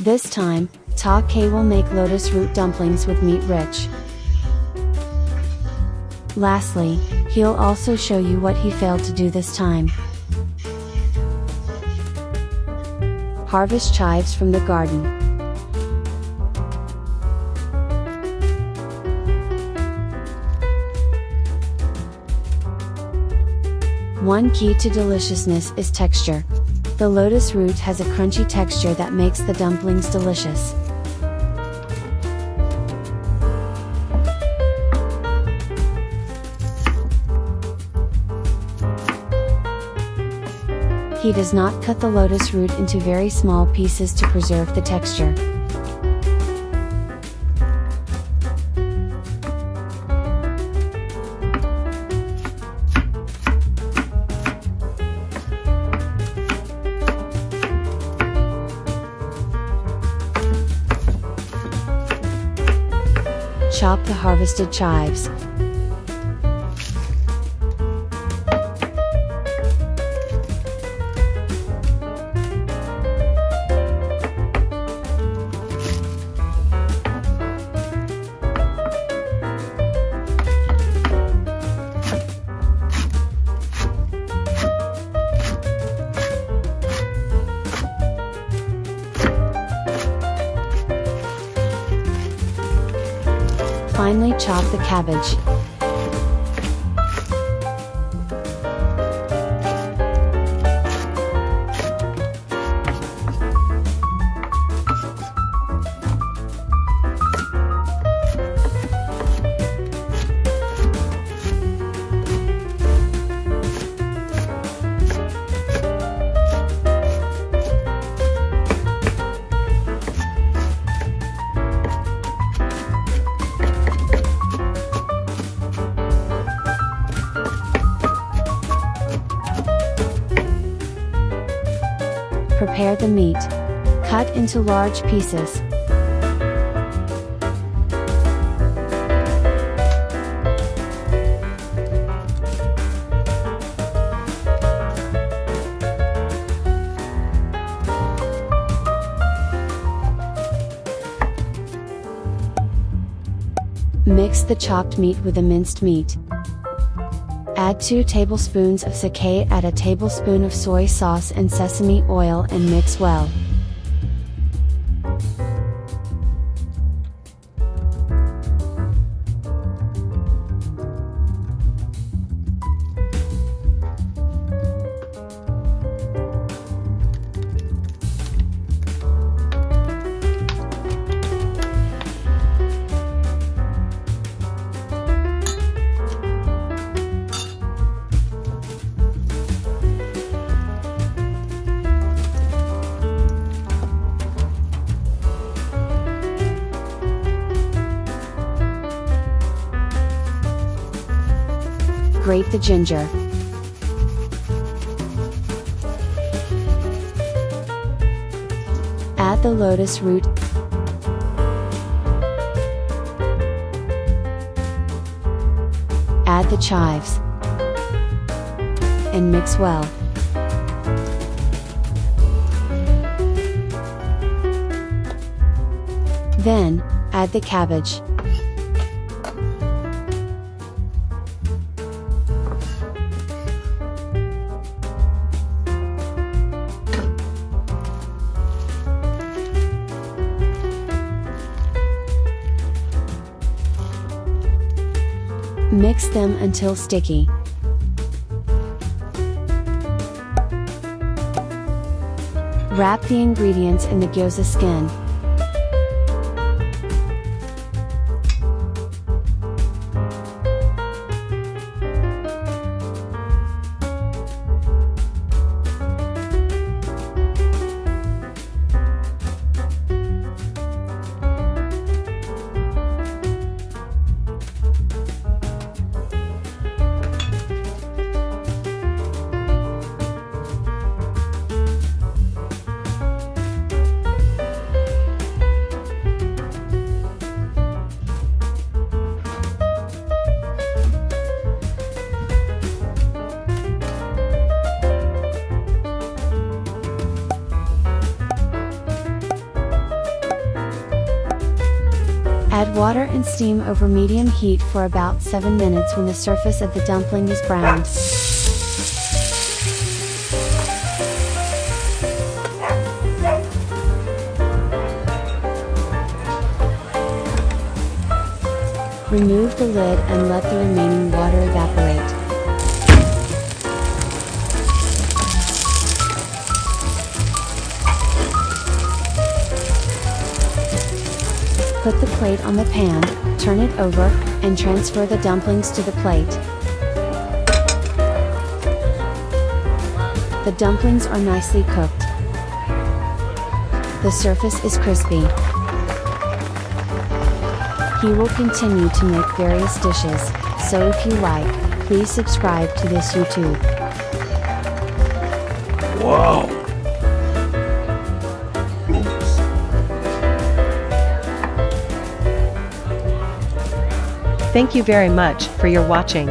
This time, Ta-K will make lotus root dumplings with meat rich. Lastly, he'll also show you what he failed to do this time. Harvest chives from the garden. One key to deliciousness is texture. The lotus root has a crunchy texture that makes the dumplings delicious. He does not cut the lotus root into very small pieces to preserve the texture. Chop the harvested chives. Finely chop the cabbage. Prepare the meat. Cut into large pieces. Mix the chopped meat with the minced meat. Add 2 tablespoons of sake, add a tablespoon of soy sauce and sesame oil and mix well. Grate the ginger. Add the lotus root. Add the chives. And mix well. Then, add the cabbage. Mix them until sticky. Wrap the ingredients in the gyoza skin. Add water and steam over medium heat for about 7 minutes when the surface of the dumpling is browned. Remove the lid and let the remaining water evaporate. Put the plate on the pan, turn it over, and transfer the dumplings to the plate. The dumplings are nicely cooked. The surface is crispy. He will continue to make various dishes, so if you like, please subscribe to this YouTube. Wow! Thank you very much for your watching.